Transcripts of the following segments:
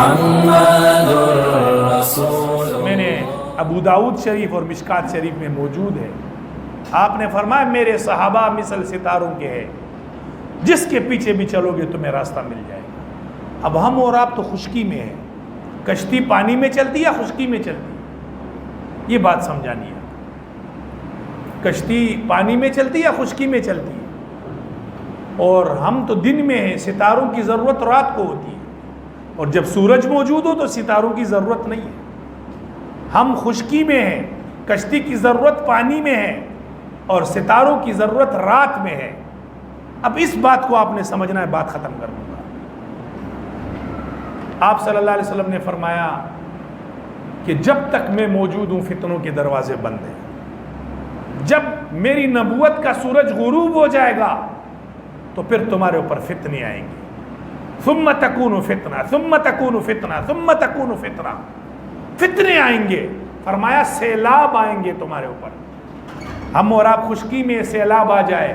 محمد الرسول. میں نے ابو داؤد شریف اور مشکات شریف میں موجود ہے. آپ نے فرمایا میرے صحابہ مثل ستاروں کے ہیں، جس کے پیچھے بھی چلو گے تمہیں راستہ مل جائے گا. اب ہم اور آپ تو خشکی میں ہیں. کشتی پانی میں چلتی یا خشکی میں چلتی؟ یہ بات سمجھانی ہے. کشتی پانی میں چلتی یا خشکی میں چلتی ہے؟ اور ہم تو دن میں ہیں، ستاروں کی ضرورت رات کو ہوتی ہے، اور جب سورج موجود ہو تو ستاروں کی ضرورت نہیں ہے. ہم خشکی میں ہیں، کشتی کی ضرورت پانی میں ہے، اور ستاروں کی ضرورت رات میں ہے. اب اس بات کو آپ نے سمجھنا ہے. بات ختم کر دوں گا. آپ صلی اللہ علیہ وسلم نے فرمایا کہ جب تک میں موجود ہوں فتنوں کے دروازے بند ہیں. جب میری نبوت کا سورج غروب ہو جائے گا تو پھر تمہارے اوپر فتنے آئیں گے. ثم تکون فتنہ ثم تکون فتنہ ثم تکون فتنہ. فتنے آئیں گے. فرمایا سیلاب آئیں گے تمہارے اوپر. ہم اور آپ خشکی میں سیلاب آ جائے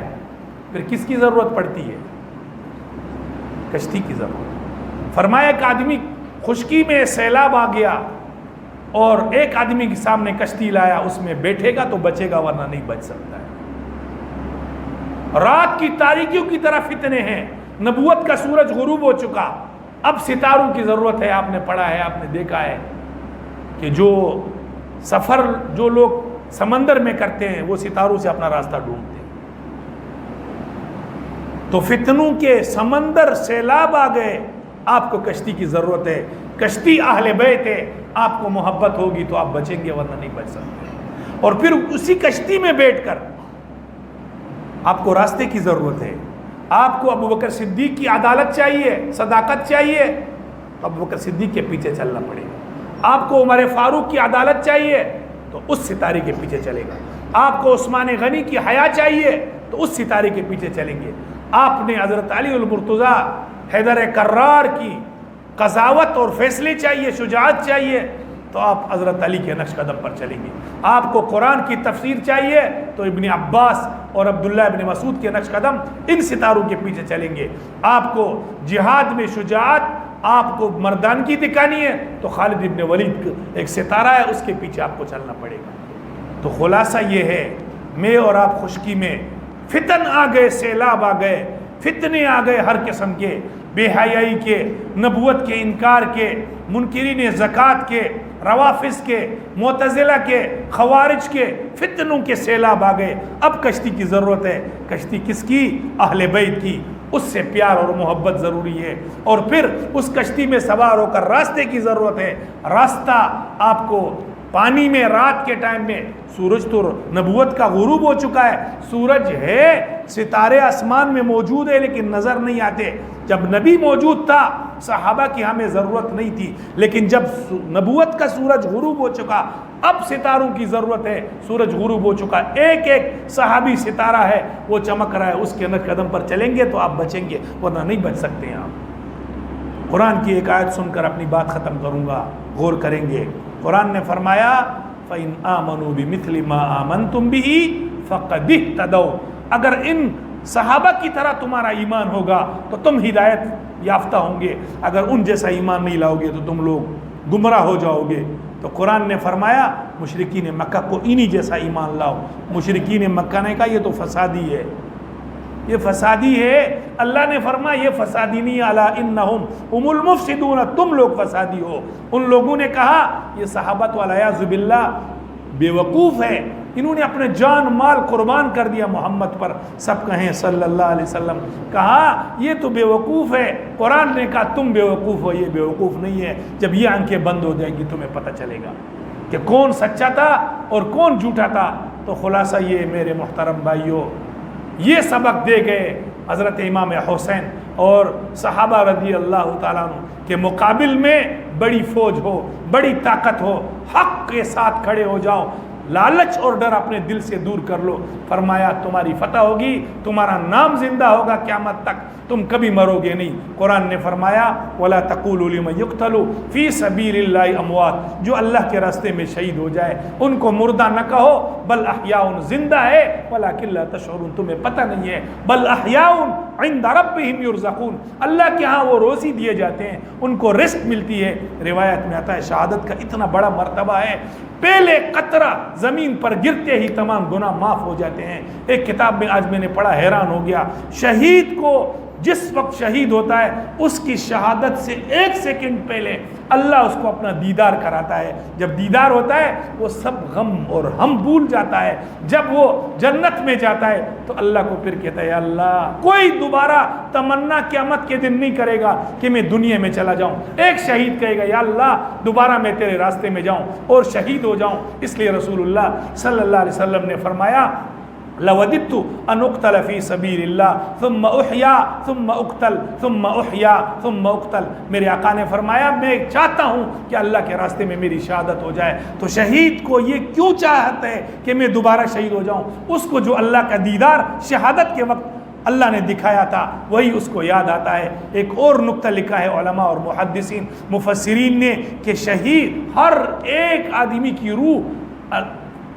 پھر کس کی ضرورت پڑتی ہے؟ کشتی کی ضرورت. فرمایا ایک آدمی خشکی میں سیلاب آ گیا اور ایک آدمی کے سامنے کشتی لایا، اس میں بیٹھے گا تو بچے گا ورنہ نہیں بچ سکتا ہے. رات کی تاریکیوں کی طرح فتنے ہیں. نبوت کا سورج غروب ہو چکا، اب ستاروں کی ضرورت ہے. آپ نے پڑھا ہے، آپ نے دیکھا ہے کہ جو سفر جو لوگ سمندر میں کرتے ہیں وہ ستاروں سے اپنا راستہ ڈھونڈتے ہیں. تو فتنوں کے سمندر سیلاب آ گئے، آپ کو کشتی کی ضرورت ہے. کشتی اہل بیت ہے، آپ کو محبت ہوگی تو آپ بچیں گے ورنہ نہیں بچ سکتے. اور پھر اسی کشتی میں بیٹھ کر آپ کو راستے کی ضرورت ہے. آپ کو ابوبکر صدیق کی عدالت چاہیے، صداقت چاہیے، تو ابوبکر صدیق کے پیچھے چلنا پڑے گا. آپ کو عمر فاروق کی عدالت چاہیے تو اس ستارے کے پیچھے چلے گا. آپ کو عثمان غنی کی حیا چاہیے تو اس ستارے کے پیچھے چلیں گے. آپ نے حضرت علی المرتضیٰ حیدر کرار کی قضاوت اور فیصلے چاہیے، شجاعت چاہیے تو آپ حضرت علی کے نقش قدم پر چلیں گے. آپ کو قرآن کی تفسیر چاہیے تو ابن عباس اور عبداللہ ابن مسعود کے نقش قدم ان ستاروں کے پیچھے چلیں گے. آپ کو جہاد میں شجاعت، آپ کو مردانگی دکھانی ہے تو خالد ابن ولید ایک ستارہ ہے، اس کے پیچھے آپ کو چلنا پڑے گا. تو خلاصہ یہ ہے، میں اور آپ خشکی میں، فتن آ گئے، سیلاب آ گئے، فتنے آ گئے ہر قسم کے، بے حیائی کے، نبوت کے انکار کے، منکرین زکوٰۃ کے، روافض کے، معتزلہ کے، خوارج کے، فتنوں کے سیلاب آ گئے. اب کشتی کی ضرورت ہے. کشتی کس کی؟ اہل بیت کی. اس سے پیار اور محبت ضروری ہے. اور پھر اس کشتی میں سوار ہو کر راستے کی ضرورت ہے. راستہ آپ کو پانی میں رات کے ٹائم میں، سورج تو نبوت کا غروب ہو چکا ہے، سورج ہے، ستارے آسمان میں موجود ہے لیکن نظر نہیں آتے. جب نبی موجود تھا صحابہ کی ہمیں ضرورت نہیں تھی، لیکن جب نبوت کا سورج غروب ہو چکا اب ستاروں کی ضرورت ہے. سورج غروب ہو چکا، ایک ایک صحابی ستارہ ہے، وہ چمک رہا ہے، اس کے نقش قدم پر چلیں گے تو آپ بچیں گے ورنہ نہیں بچ سکتے ہیں آپ. قرآن کی ایک آیت سن کر اپنی بات ختم کروں گا، غور کریں گے. قرآن نے فرمایا فَإِنْ آمَنُوا بِمِثْلِ مَا آمَنْتُمْ بِهِ فَقَدِ اهْتَدَوْا. اگر ان صحابہ کی طرح تمہارا ایمان ہوگا تو تم ہدایت یافتہ ہوں گے. اگر ان جیسا ایمان نہیں لاؤ گے تو تم لوگ گمراہ ہو جاؤ گے. تو قرآن نے فرمایا مشرکین مکہ کو انہی جیسا ایمان لاؤ. مشرکین مکہ نے کہا یہ تو فسادی ہے، یہ فسادی ہے. اللہ نے فرمایا یہ فسادی نہیں، الا انہم هم المفسدون، تم لوگ فسادی ہو. ان لوگوں نے کہا یہ صحابہ تو والعیاذ باللہ بیوقوف ہے، انہوں نے اپنے جان مال قربان کر دیا محمد پر. سب کہیں صلی اللہ علیہ وسلم. کہا یہ تو بیوقوف ہے. قرآن نے کہا تم بیوقوف ہو، یہ بیوقوف نہیں ہے. جب یہ آنکھیں بند ہو جائیں گی تمہیں پتہ چلے گا کہ کون سچا تھا اور کون جھوٹا تھا. تو خلاصہ یہ میرے محترم بھائیوں، یہ سبق دے گئے حضرت امام حسین اور صحابہ رضی اللہ تعالیٰ عنہ کے مقابل میں بڑی فوج ہو، بڑی طاقت ہو، حق کے ساتھ کھڑے ہو جاؤ. लालच और डर अपने दिल से दूर कर लो। फरमाया तुम्हारी फतह होगी, तुम्हारा नाम जिंदा होगा क़यामत तक, तुम कभी मरोगे नहीं। कुरान ने फरमाया वला तक़ूलू लिमन युक़्तलू फ़ी सबीलिल्लाहि अमवात, जो अल्लाह के रास्ते में शहीद हो जाए उनको मुर्दा न कहो, बल अहयाउन, जिंदा है, वलाकिन ला तशऊरून, तुम्हें पता नहीं है, बल अहयाउन इंद रब्बिहिम युरज़क़ून, अल्लाह के यहाँ वो रोज़ी दिए जाते हैं, उनको रिस्क मिलती है। रिवायत में आता है शहादत का इतना बड़ा मर्तबा है, पहले कतरा ज़मीन पर गिरते ही तमाम गुनाह माफ़ हो जाते हैं। एक किताब में आज मैंने पढ़ा, हैरान हो गया, शहीद को जिस वक्त शहीद होता है उसकी शहादत से 1 सेकंड पहले अल्लाह उसको अपना दीदार कराता है। जब दीदार होता है वो सब गम और हम भूल जाता है। जब वो जन्नत में जाता है तो अल्लाह को फिर कहता है अल्लाह, कोई दोबारा तमन्ना क़यामत के दिन नहीं करेगा कि मैं दुनिया में चला जाऊं। एक शहीद कहेगा या अल्लाह दोबारा मैं तेरे रास्ते में जाऊं और शहीद हो जाऊं। इसलिए रसूलुल्लाह सल्लल्लाहु अलैहि वसल्लम ने फरमाया लवदित्तु अन उक़्तल फ़ी सबीलिल्लाह थुम्मा उह्या थुम्मा उक़्तल थुम्मा उह्या थुम्मा उक़्तल, मेरे आका ने फरमाया मैं चाहता हूँ कि अल्लाह के रास्ते में मेरी शहादत हो जाए। तो शहीद को ये क्यों चाहता है कि मैं दोबारा शहीद हो जाऊँ? उसको जो अल्लाह का दीदार शहादत के वक्त अल्लाह ने दिखाया था वही उसको याद आता है। एक और नुक्ता लिखा है उलमा और मुहद्दिसीन मुफस्सिरीन ने कि शहीद हर एक आदमी की रूह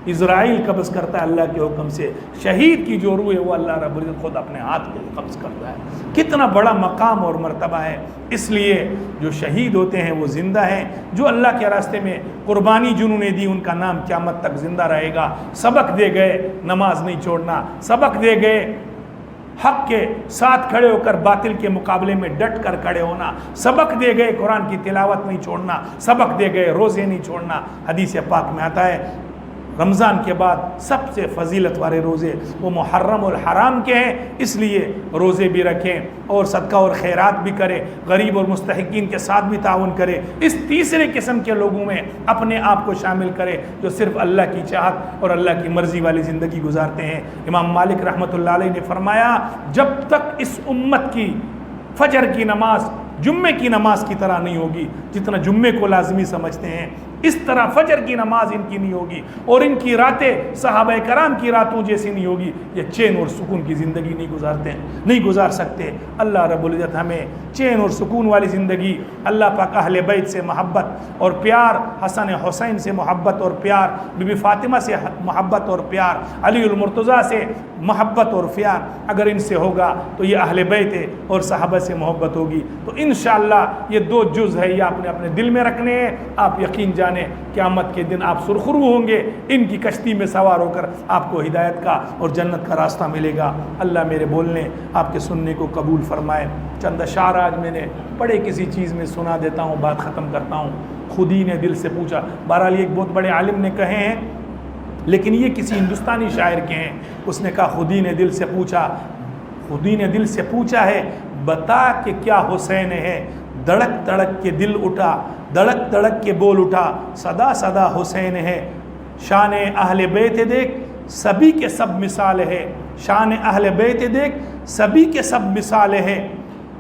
इज़राइल कब्ज़ करता है अल्लाह के हुक्म से। शहीद की जो रूह है वो अल्लाह रब्बुल इज़्ज़त खुद अपने हाथ में कब्ज़ करता है। कितना बड़ा मकाम और मर्तबा है। इसलिए जो शहीद होते हैं वो ज़िंदा हैं, जो अल्लाह के रास्ते में कुर्बानी जिन्होंने दी उनका नाम क़यामत तक ज़िंदा रहेगा। सबक दे गए नमाज नहीं छोड़ना, सबक दे गए हक के साथ खड़े होकर बातिल के मुकाबले में डट कर खड़े होना, सबक दे गए कुरान की तिलावत नहीं छोड़ना, सबक दे गए रोज़े नहीं छोड़ना। हदीस पाक में आता है रमज़ान के बाद सबसे फजीलत वाले रोज़े वो मुहर्रम और हराम के हैं, इसलिए रोज़े भी रखें और सदका और खैरात भी करें, गरीब और मुस्तहिकीन के साथ भी ताउन करें। इस तीसरे किस्म के लोगों में अपने आप को शामिल करें जो सिर्फ़ अल्लाह की चाहत और अल्लाह की मर्ज़ी वाली ज़िंदगी गुजारते हैं। इमाम मालिक रहमतुल्लाह अलैह ने फरमाया जब तक इस उम्मत की फजर की नमाज जुम्मे की नमाज की तरह नहीं होगी, जितना जुम्मे को लाजमी समझते हैं इस तरह फजर की नमाज इनकी नहीं होगी और इनकी रातें सहाबा कराम की रातों जैसी नहीं होगी, ये चैन और सुकून की ज़िंदगी नहीं गुजार सकते। अल्लाह रब्बुल इज़्ज़त हमें चैन और सुकून वाली ज़िंदगी, अल्लाह पाक अहले बैत से मोहब्बत और प्यार, हसन हुसैन से मोहब्बत और प्यार, बीबी फातिमा से मोहब्बत और प्यार, अली उल मुर्तज़ा से मोहब्बत और प्यार, अगर इनसे होगा तो ये अहले बैत और सहाबा से मोहब्बत होगी। तो इंशाअल्लाह ये 2 जुज़ है, ये आपने अपने दिल में रखने हैं। आप यकीन जाने क़यामत के दिन आप सुरखरू होंगे, इनकी कश्ती में सवार होकर आपको हिदायत का और जन्नत का रास्ता मिलेगा। अल्लाह मेरे बोलने आपके सुनने को कबूल फरमाए। चंद अशार आज मैंने पढ़े किसी चीज़ में सुना देता हूँ, बात ख़त्म करता हूँ। खुद ही ने दिल से पूछा, बहरहाल एक बहुत बड़े आलिम ने कहे हैं लेकिन ये किसी हिंदुस्तानी शायर के हैं। उसने कहा खुद ही ने दिल से पूछा, खुद ही ने दिल से पूछा है बता कि क्या हुसैन है, धड़क धड़क के दिल उठा, धड़क धड़क के बोल उठा, सदा सदा हुसैन है। शान अहले बैत देख सभी के सब मिसाल है, शान अहले बैत देख सभी के सब मिसाल है।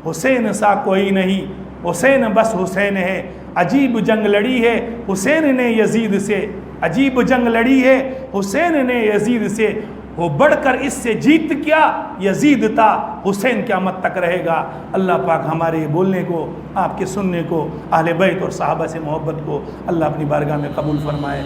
हुसैन सा कोई नहीं, हुसैन बस हुसैन है। अजीब जंग लड़ी है हुसैन ने यजीद से, अजीब जंग लड़ी है हुसैन ने यजीद से। वो बढ़कर इससे जीत क्या यजीद था, हुसैन क़यामत तक रहेगा। अल्लाह पाक हमारे बोलने को, आपके सुनने को, अहले बैत और सहाबा से मोहब्बत को अल्लाह अपनी बारगाह में कबूल फरमाए।